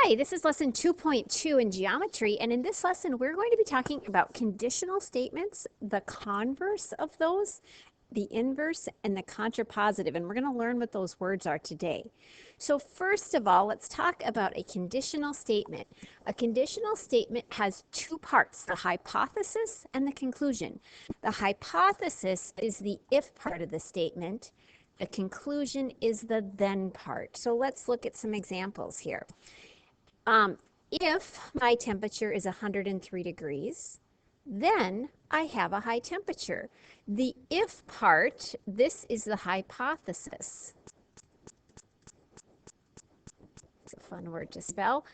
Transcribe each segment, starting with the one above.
Hi, this is lesson 2.2 in geometry, and in this lesson we're going to be talking about conditional statements, the converse of those, the inverse, and the contrapositive, and we're going to learn what those words are today. So first of all, let's talk about a conditional statement. A conditional statement has two parts, the hypothesis and the conclusion. The hypothesis is the if part of the statement. The conclusion is the then part. So let's look at some examples here. If my temperature is 103 degrees, then I have a high temperature. The if part, this is the hypothesis. It's a fun word to spell.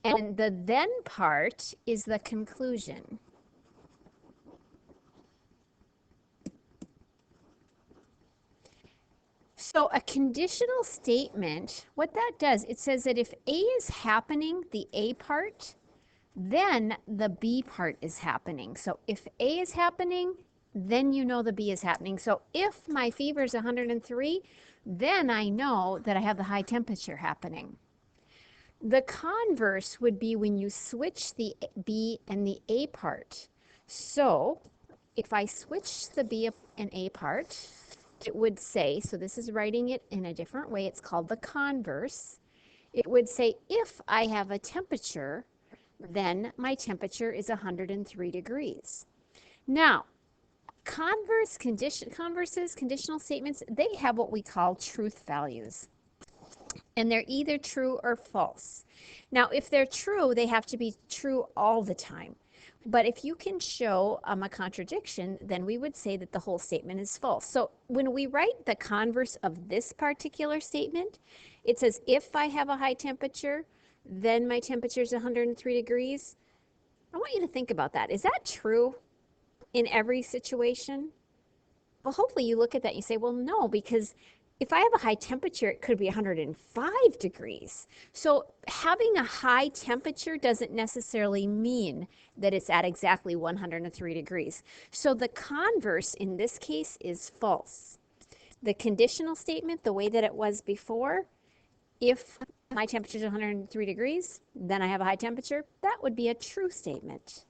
And the then part is the conclusion. So a conditional statement, what that does, it says that if A is happening, the A part, then the B part is happening. So if A is happening, then you know the B is happening. So if my fever is 103, then I know that I have the high temperature happening. The converse would be when you switch the B and the A part. So if I switch the B and A part, it would say, so this is writing it in a different way, it's called the converse. It would say if I have a temperature, then my temperature is 103 degrees. Now, converses, conditional statements, they have what we call truth values. And they're either true or false. Now, if they're true, they have to be true all the time. But if you can show a contradiction, then we would say that the whole statement is false. So when we write the converse of this particular statement, it says if I have a high temperature, then my temperature is 103 degrees. I want you to think about that. Is that true in every situation? Well, hopefully you look at that and you say, well, no, because if I have a high temperature, it could be 105 degrees. So having a high temperature doesn't necessarily mean that it's at exactly 103 degrees. So the converse in this case is false. The conditional statement, the way that it was before, if my temperature is 103 degrees, then I have a high temperature, that would be a true statement.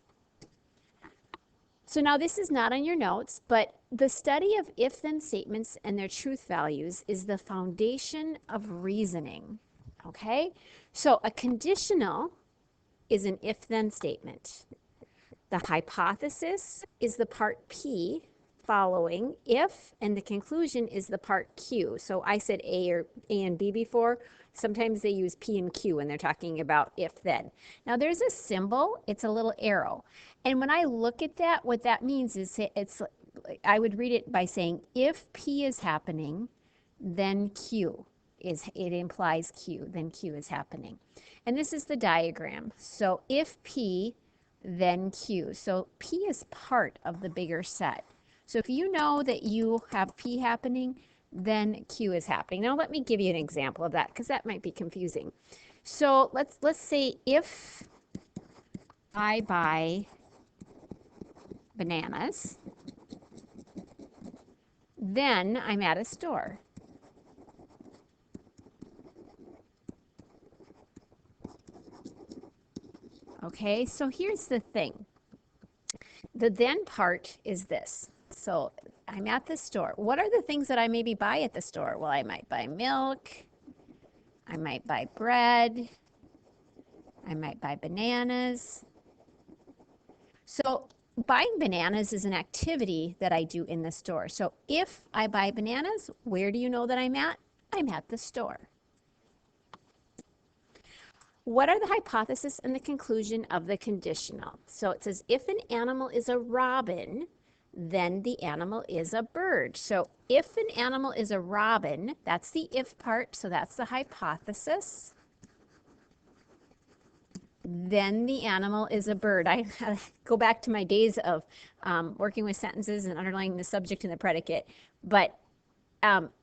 So now this is not on your notes, but the study of if-then statements and their truth values is the foundation of reasoning, okay? So a conditional is an if-then statement. The hypothesis is the part P following if, and the conclusion is the part Q. So I said A and B before. Sometimes they use P and Q when they're talking about if-then. Now there's a symbol, it's a little arrow. And when I look at that, what that means is I would read it by saying if P is happening, then Q is, it implies Q, then Q is happening. And this is the diagram. So if P, then Q. So P is part of the bigger set. So if you know that you have P happening, then Q is happening. Now let me give you an example of that because that might be confusing. So let's say if I buy bananas, then I'm at a store. Okay, so here's the thing. The then part is this. So I'm at the store. What are the things that I maybe buy at the store? Well, I might buy milk. I might buy bread. I might buy bananas. So buying bananas is an activity that I do in the store. So if I buy bananas, where do you know that I'm at? I'm at the store. What are the hypothesis and the conclusion of the conditional? So it says if an animal is a robin, then the animal is a bird. So if an animal is a robin, that's the if part, so that's the hypothesis. Then the animal is a bird. I go back to my days of working with sentences and underlining the subject and the predicate. But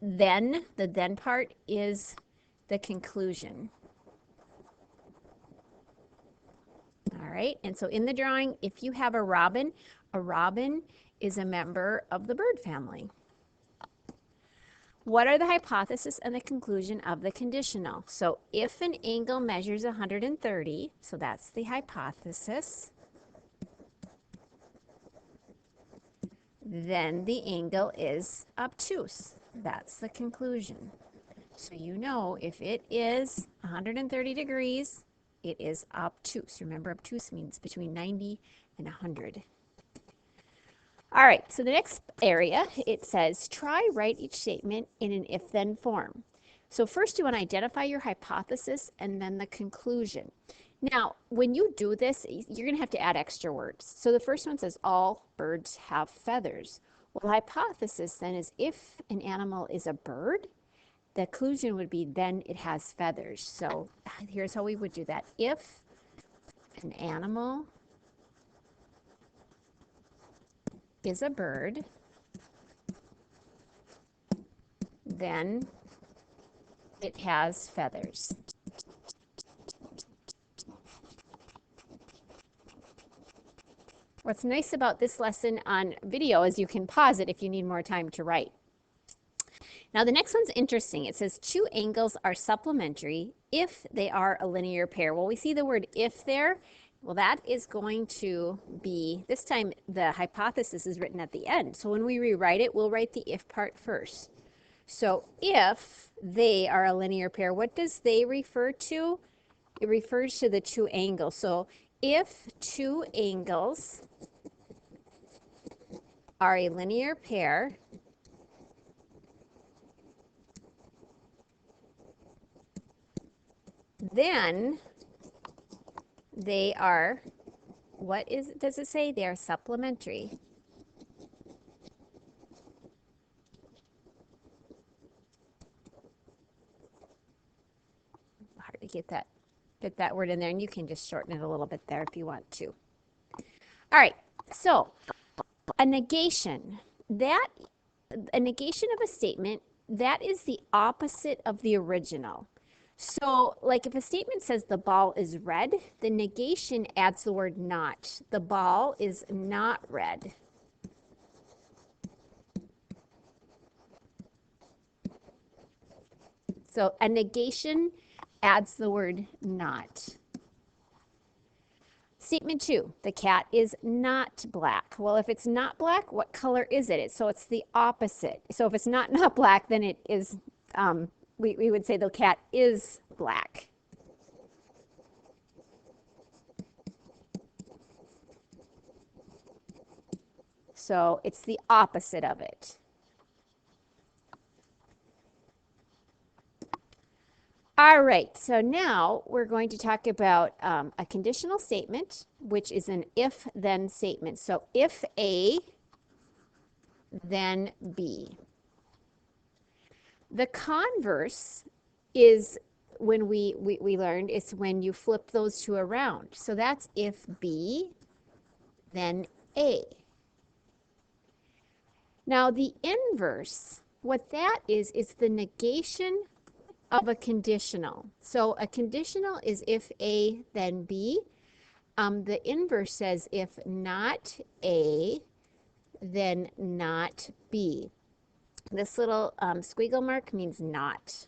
then, the then part is the conclusion. All right, and so in the drawing, if you have a robin is a member of the bird family. What are the hypothesis and the conclusion of the conditional? So if an angle measures 130, so that's the hypothesis, then the angle is obtuse. That's the conclusion. So you know if it is 130 degrees, it is obtuse. Remember, obtuse means between 90 and 100. All right, so the next area, it says, try write each statement in an if-then form. So first you want to identify your hypothesis and then the conclusion. Now, when you do this, you're going to have to add extra words. So the first one says, all birds have feathers. Well, the hypothesis then is if an animal is a bird, the conclusion would be then it has feathers. So here's how we would do that. If an animal is a bird, then it has feathers. What's nice about this lesson on video is you can pause it if you need more time to write. Now the next one's interesting. It says two angles are supplementary if they are a linear pair. Well, we see the word if there. Well, that is going to be, this time the hypothesis is written at the end. So when we rewrite it, we'll write the if part first. So if they are a linear pair, what does they refer to? It refers to the two angles. So if two angles are a linear pair, then they are, does it say? They are supplementary. Hard to get that word in there, and you can just shorten it a little bit there if you want to. All right, so a negation of a statement, that is the opposite of the original. So, like if a statement says the ball is red, the negation adds the word not. The ball is not red. So a negation adds the word not. Statement 2, the cat is not black. Well, if it's not black, what color is it? So it's the opposite. So if it's not black, then it is, we would say the cat is black. So it's the opposite of it. All right, so now we're going to talk about a conditional statement, which is an if-then statement. So if A, then B. The converse is when we learned, it's when you flip those two around. So that's if B, then A. Now the inverse, what that is the negation of a conditional. So a conditional is if A, then B. The inverse says if not A, then not B. This little squiggle mark means not.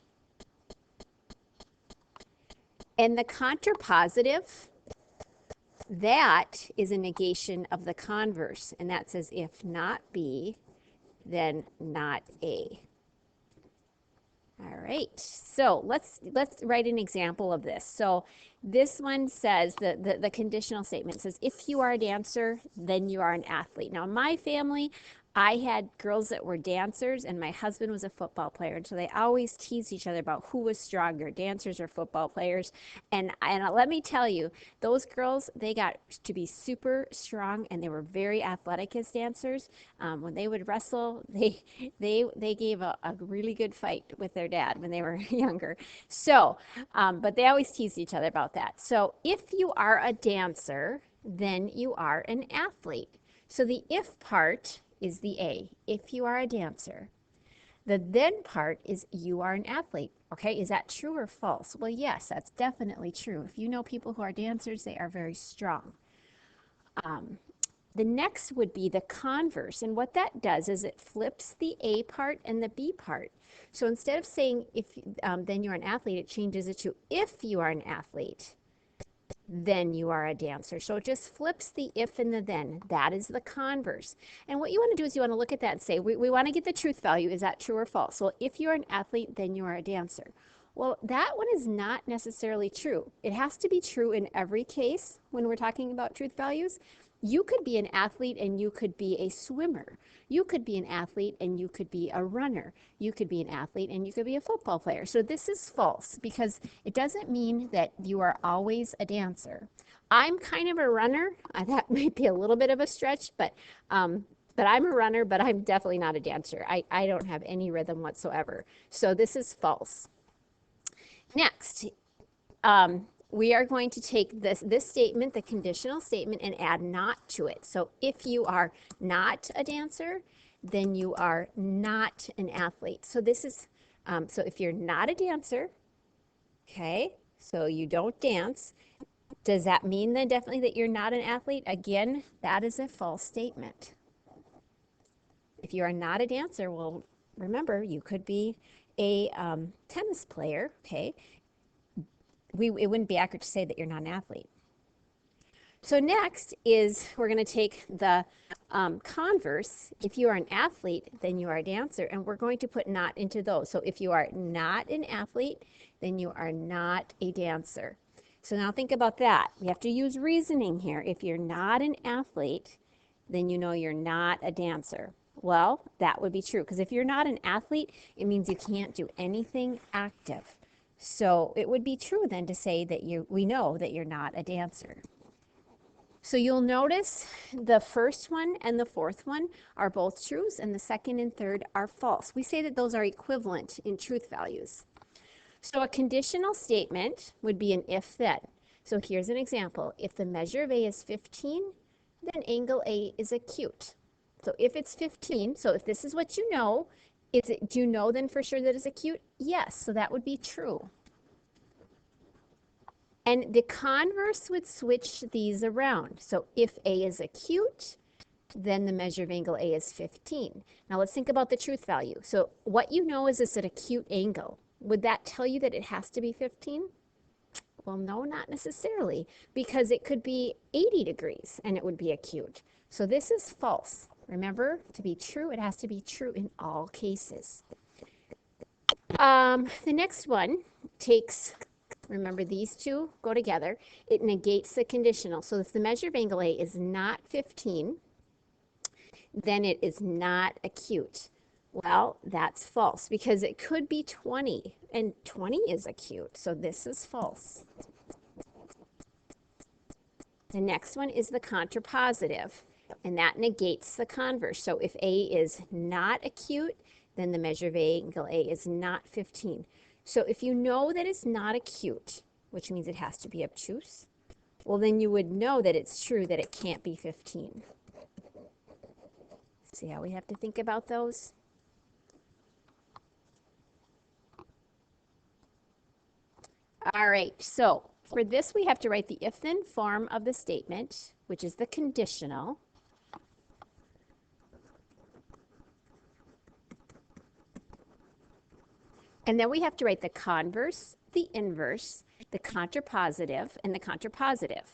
And the contrapositive, that is a negation of the converse. And that says if not B, then not A. All right, so let's write an example of this. So this one says, the conditional statement says, if you are a dancer, then you are an athlete. Now, in my family, I had girls that were dancers, and my husband was a football player. And so they always teased each other about who was stronger, dancers or football players. And let me tell you, those girls, they got to be super strong, and they were very athletic as dancers. When they would wrestle, they gave a really good fight with their dad when they were younger. So, but they always teased each other about that. So if you are a dancer, then you are an athlete. So the if part is the A, if you are a dancer. The then part is you are an athlete. Okay, is that true or false? Well, yes, that's definitely true. If you know people who are dancers, they are very strong. The next would be the converse. And what that does is it flips the A part and the B part. So instead of saying if then you're an athlete, it changes it to if you are an athlete, then you are a dancer. So it just flips the if and the then. That is the converse. And what you want to do is you want to look at that and say, we want to get the truth value. Is that true or false? Well, if you're an athlete, then you are a dancer. Well, that one is not necessarily true. It has to be true in every case when we're talking about truth values. You could be an athlete and you could be a swimmer. You could be an athlete and you could be a runner. You could be an athlete and you could be a football player. So this is false because it doesn't mean that you are always a dancer. I'm kind of a runner. That might be a little bit of a stretch, but I'm a runner, but I'm definitely not a dancer. I don't have any rhythm whatsoever. So this is false. Next, we are going to take this statement, the conditional statement, and add not to it. So if you are not a dancer, then you are not an athlete. So this is, so if you're not a dancer, okay, so you don't dance, does that mean then definitely that you're not an athlete? Again, that is a false statement. If you are not a dancer, well, remember, you could be a tennis player, okay? It wouldn't be accurate to say that you're not an athlete. So next is we're going to take the converse. If you are an athlete, then you are a dancer, and we're going to put not into those. So if you are not an athlete, then you are not a dancer. So now think about that. You have to use reasoning here. If you're not an athlete, then you know you're not a dancer. Well, that would be true, because if you're not an athlete, it means you can't do anything active. So it would be true then to say that we know that you're not a dancer. So you'll notice the first one and the fourth one are both truths, and the second and third are false. We say that those are equivalent in truth values. So a conditional statement would be an if-then. So here's an example. If the measure of A is 15, then angle A is acute. So if it's 15, so if this is what you know, do you know then for sure that it's acute? Yes, so that would be true. And the converse would switch these around. So if A is acute, then the measure of angle A is 15. Now let's think about the truth value. So what you know is it's an acute angle. Would that tell you that it has to be 15? Well, no, not necessarily, because it could be 80 degrees and it would be acute. So this is false. Remember, to be true, it has to be true in all cases. The next one takes, remember these two go together, it negates the conditional. So if the measure of angle A is not 15, then it is not acute. Well, that's false because it could be 20, and 20 is acute, so this is false. The next one is the contrapositive, and that negates the converse. So if A is not acute, then the measure of angle A is not 15. So if you know that it's not acute, which means it has to be obtuse, well, then you would know that it's true that it can't be 15. See how we have to think about those? All right, so for this we have to write the if-then form of the statement, which is the conditional. And then we have to write the converse, the inverse, the contrapositive, and the contrapositive.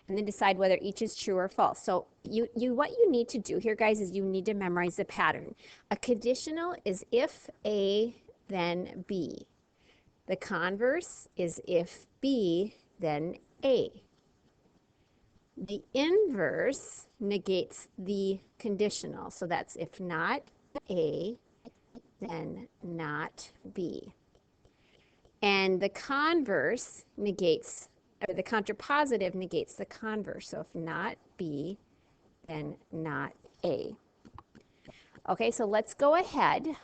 And then decide whether each is true or false. So what you need to do here, guys, is you need to memorize the pattern. A conditional is if A, then B. The converse is if B, then A. The inverse negates the conditional. So that's if not A, then not B. And the converse negates, or the contrapositive negates the converse. So if not B, then not A. Okay, so let's go ahead.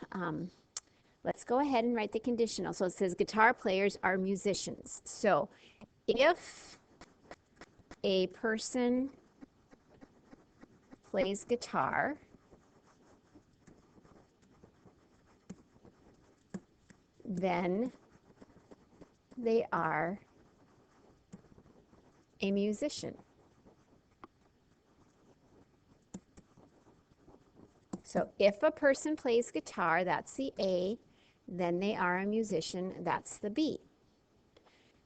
Let's go ahead and write the conditional. So it says guitar players are musicians. So if a person plays guitar, then they are a musician. So if a person plays guitar, that's the A, then they are a musician, that's the B.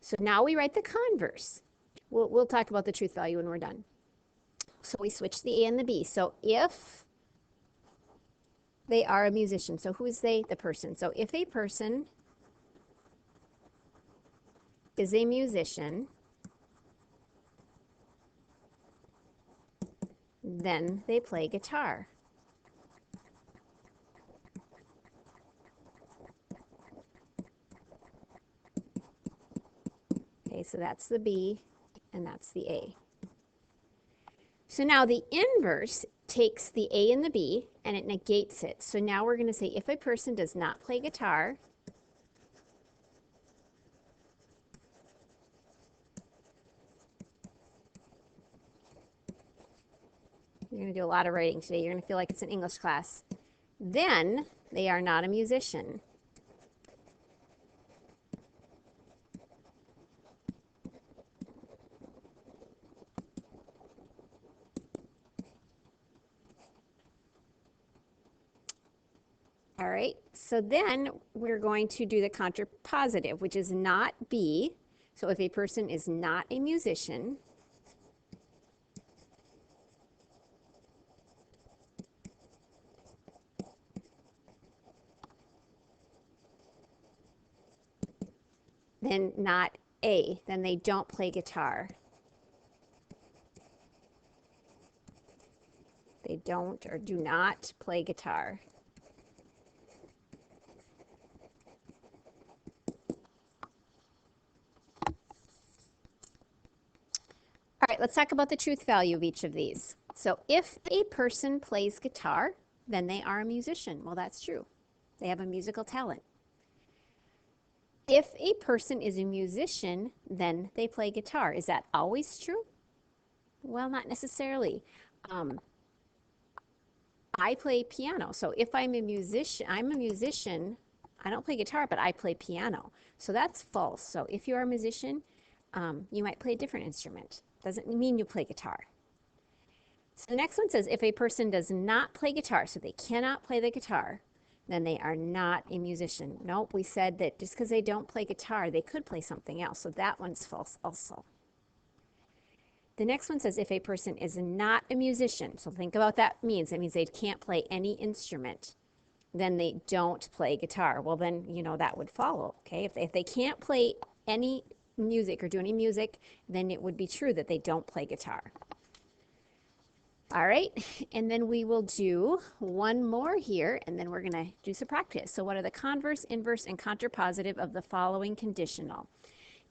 So now we write the converse. We'll talk about the truth value when we're done. So we switch the A and the B. So if they are a musician, so who is they? The person. So if a person is a musician, then they play guitar. Okay, so that's the B and that's the A. So now the inverse takes the A and the B and it negates it. So now we're going to say if a person does not play guitar, you're going to do a lot of writing today. You're going to feel like it's an English class. Then they are not a musician. All right, so then we're going to do the contrapositive, which is not B. So if a person is not a musician, then not A, then they don't play guitar. They don't or do not play guitar. All right, let's talk about the truth value of each of these. So if a person plays guitar, then they are a musician. Well, that's true. They have a musical talent. If a person is a musician, then they play guitar. Is that always true? Well, not necessarily. I play piano. So if I'm a musician, I don't play guitar, but I play piano. So that's false. So if you are a musician, you might play a different instrument. Doesn't mean you play guitar. So the next one says if a person does not play guitar, so they cannot play the guitar, then they are not a musician. Nope, we said that just because they don't play guitar, they could play something else. So that one's false also. The next one says if a person is not a musician, so think about what that means. It means they can't play any instrument. Then they don't play guitar. Well, then, that would follow, okay? If they can't play any music or do any music, then it would be true that they don't play guitar. All right, and then we will do one more here, and then we're going to do some practice. So what are the converse, inverse, and contrapositive of the following conditional?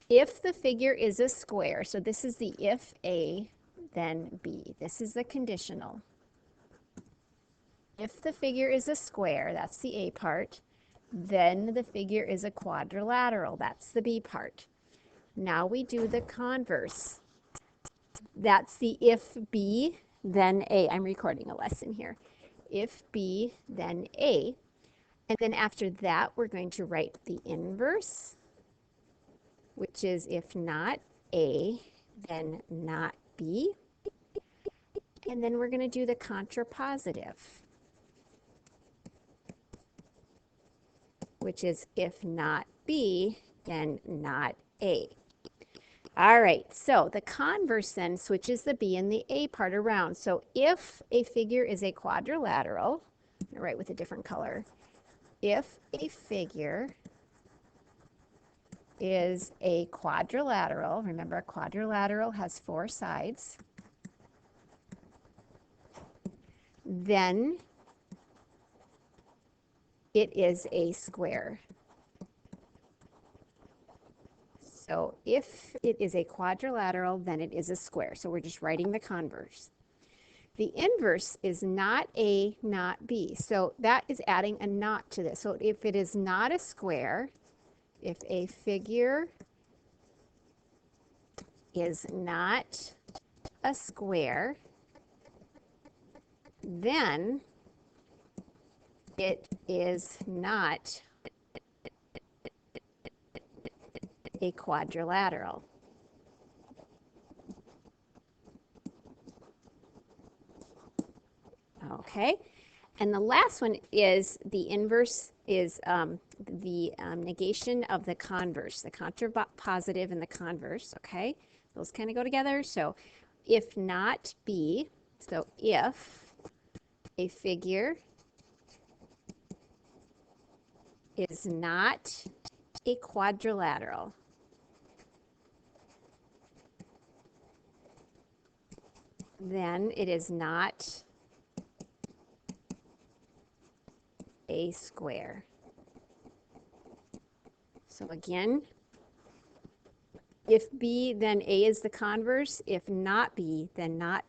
If the figure is a square, so this is the if A, then B. This is the conditional. If the figure is a square, that's the A part, then the figure is a quadrilateral. That's the B part. Now we do the converse. That's the if B, then A. I'm recording a lesson here. If B, then A. And then after that, we're going to write the inverse, which is if not A, then not B. And then we're going to do the contrapositive, which is if not B, then not A. All right, so the converse then switches the B and the A part around. So if a figure is a quadrilateral, I'm going to write with a different color. If a figure is a quadrilateral, remember a quadrilateral has 4 sides, then it is a square. So if it is a quadrilateral, then it is a square. So we're just writing the converse. The inverse is not A, not B. So that is adding a not to this. So if it is not a square, if a figure is not a square, then it is not a quadrilateral. Okay, And the last one is the inverse is the negation of the converse, the contrapositive and the converse, okay? Those kind of go together. So if not B, so if a figure is not a quadrilateral, then it is not a square. So again, if B, then A is the converse. If not B, then not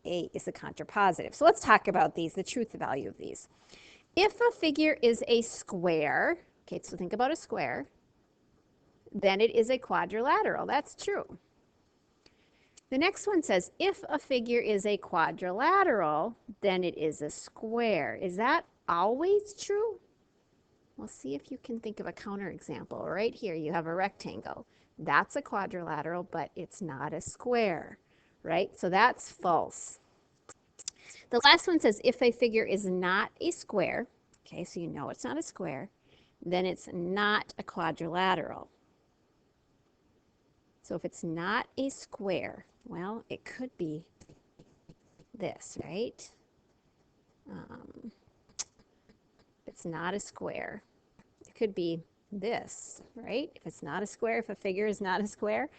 A is the contrapositive. So let's talk about these, the truth value of these. If a figure is a square, okay, so think about a square, then it is a quadrilateral. That's true. The next one says, if a figure is a quadrilateral, then it is a square. Is that always true? Well, see if you can think of a counterexample. Right here, you have a rectangle. That's a quadrilateral, but it's not a square, right? So that's false. The last one says, if a figure is not a square, okay, so you know it's not a square, then it's not a quadrilateral. So if it's not a square, well, it could be this, right? It's not a square. It could be this, right? If it's not a square, if a figure is not a square,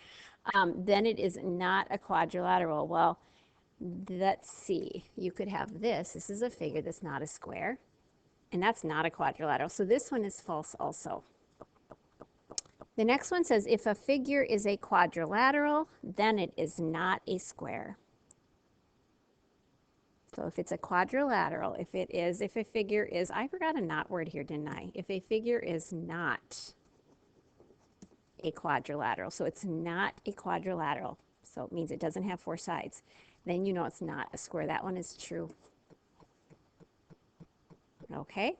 then it is not a quadrilateral. Well, let's see. You could have this. This is a figure that's not a square, and that's not a quadrilateral. So this one is false also. The next one says, if a figure is a quadrilateral, then it is not a square. So if it's a quadrilateral, if a figure is, I forgot a not word here, didn't I? If a figure is not a quadrilateral, so it's not a quadrilateral, so it means it doesn't have four sides, then you know it's not a square. That one is true. Okay?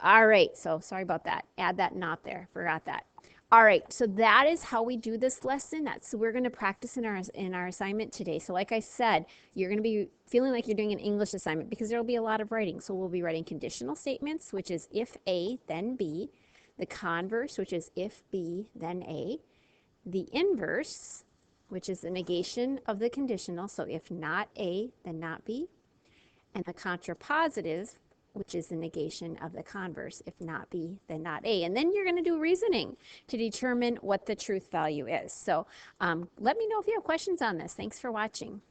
All right, so sorry about that. Add that not there, forgot that. All right, so that is how we do this lesson. That's we're going to practice in our assignment today. So like I said, you're going to be feeling like you're doing an English assignment because there will be a lot of writing. So we'll be writing conditional statements, which is if A, then B. The converse, which is if B, then A. The inverse, which is the negation of the conditional. So if not A, then not B. And the contrapositive, which is the negation of the converse. If not B, then not A. And then you're going to do reasoning to determine what the truth value is. So let me know if you have questions on this. Thanks for watching.